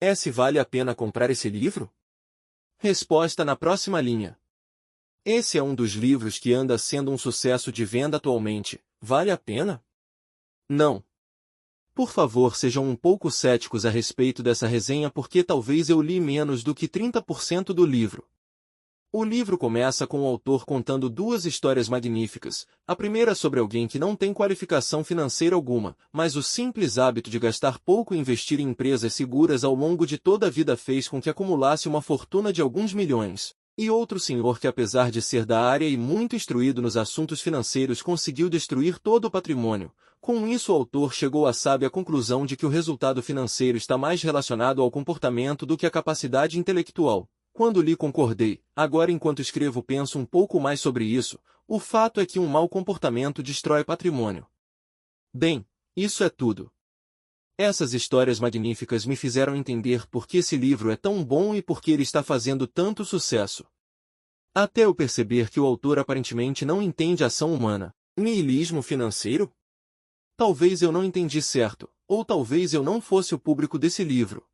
É se vale a pena comprar esse livro? Resposta na próxima linha. Esse é um dos livros que anda sendo um sucesso de venda atualmente. Vale a pena? Não. Por favor, sejam um pouco céticos a respeito dessa resenha porque talvez eu li menos do que 30% do livro. O livro começa com o autor contando duas histórias magníficas. A primeira sobre alguém que não tem qualificação financeira alguma, mas o simples hábito de gastar pouco e investir em empresas seguras ao longo de toda a vida fez com que acumulasse uma fortuna de alguns milhões. E outro senhor que, apesar de ser da área e muito instruído nos assuntos financeiros, conseguiu destruir todo o patrimônio. Com isso, o autor chegou à sábia conclusão de que o resultado financeiro está mais relacionado ao comportamento do que à capacidade intelectual. Quando li, concordei. Agora, enquanto escrevo, penso um pouco mais sobre isso. O fato é que um mau comportamento destrói patrimônio. Bem, isso é tudo. Essas histórias magníficas me fizeram entender por que esse livro é tão bom e por que ele está fazendo tanto sucesso. Até eu perceber que o autor aparentemente não entende a ação humana. Niilismo financeiro? Talvez eu não entendi certo, ou talvez eu não fosse o público desse livro.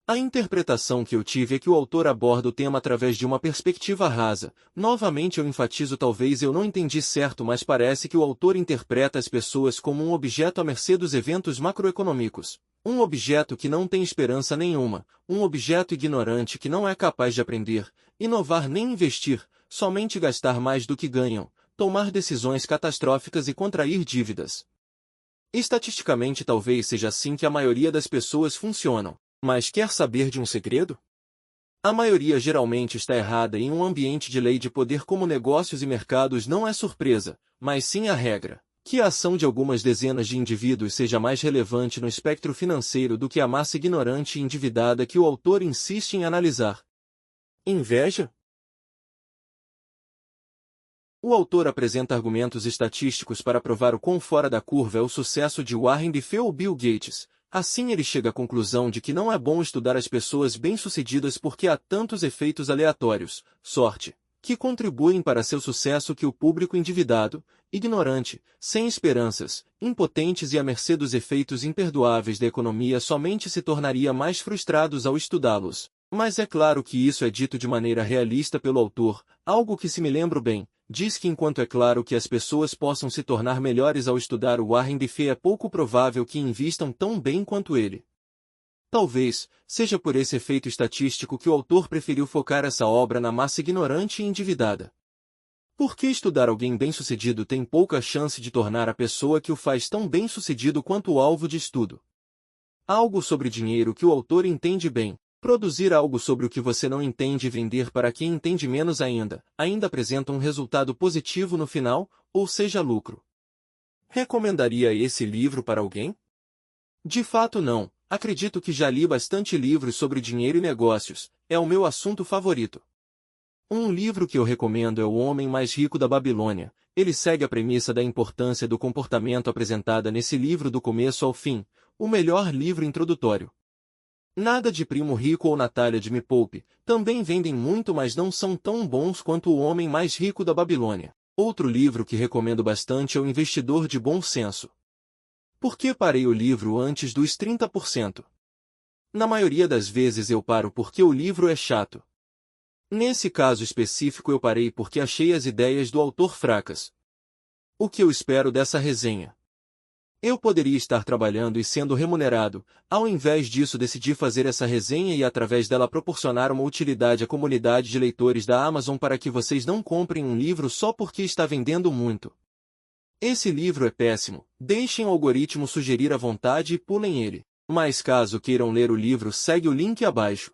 A interpretação que eu tive é que o autor aborda o tema através de uma perspectiva rasa. Novamente eu enfatizo, talvez eu não entendi certo, mas parece que o autor interpreta as pessoas como um objeto à mercê dos eventos macroeconômicos. Um objeto que não tem esperança nenhuma, um objeto ignorante que não é capaz de aprender, inovar nem investir, somente gastar mais do que ganham, tomar decisões catastróficas e contrair dívidas. Estatisticamente talvez seja assim que a maioria das pessoas funcionam. Mas quer saber de um segredo? A maioria geralmente está errada e em um ambiente de lei de poder como negócios e mercados não é surpresa, mas sim a regra, que a ação de algumas dezenas de indivíduos seja mais relevante no espectro financeiro do que a massa ignorante e endividada que o autor insiste em analisar. Inveja? O autor apresenta argumentos estatísticos para provar o quão fora da curva é o sucesso de Warren Buffett ou Bill Gates. Assim ele chega à conclusão de que não é bom estudar as pessoas bem-sucedidas porque há tantos efeitos aleatórios, sorte, que contribuem para seu sucesso que o público endividado, ignorante, sem esperanças, impotentes e à mercê dos efeitos imperdoáveis da economia somente se tornaria mais frustrados ao estudá-los. Mas é claro que isso é dito de maneira realista pelo autor, algo que, se me lembro bem, diz que enquanto é claro que as pessoas possam se tornar melhores ao estudar o Warren Buffett, é pouco provável que invistam tão bem quanto ele. Talvez seja por esse efeito estatístico que o autor preferiu focar essa obra na massa ignorante e endividada. Porque estudar alguém bem-sucedido tem pouca chance de tornar a pessoa que o faz tão bem-sucedido quanto o alvo de estudo. Algo sobre dinheiro que o autor entende bem. Produzir algo sobre o que você não entende e vender para quem entende menos ainda apresenta um resultado positivo no final, ou seja, lucro. Recomendaria esse livro para alguém? De fato não, acredito que já li bastante livros sobre dinheiro e negócios, é o meu assunto favorito. Um livro que eu recomendo é O Homem Mais Rico da Babilônia. Ele segue a premissa da importância do comportamento apresentada nesse livro do começo ao fim, o melhor livro introdutório. Nada de Primo Rico ou Natália de Me Poupe, também vendem muito, mas não são tão bons quanto O Homem Mais Rico da Babilônia. Outro livro que recomendo bastante é O Investidor de Bom Senso. Por que parei o livro antes dos 30%? Na maioria das vezes eu paro porque o livro é chato. Nesse caso específico eu parei porque achei as ideias do autor fracas. O que eu espero dessa resenha? Eu poderia estar trabalhando e sendo remunerado, ao invés disso decidi fazer essa resenha e através dela proporcionar uma utilidade à comunidade de leitores da Amazon para que vocês não comprem um livro só porque está vendendo muito. Esse livro é péssimo, deixem o algoritmo sugerir à vontade e pulem ele. Mas caso queiram ler o livro, segue o link abaixo.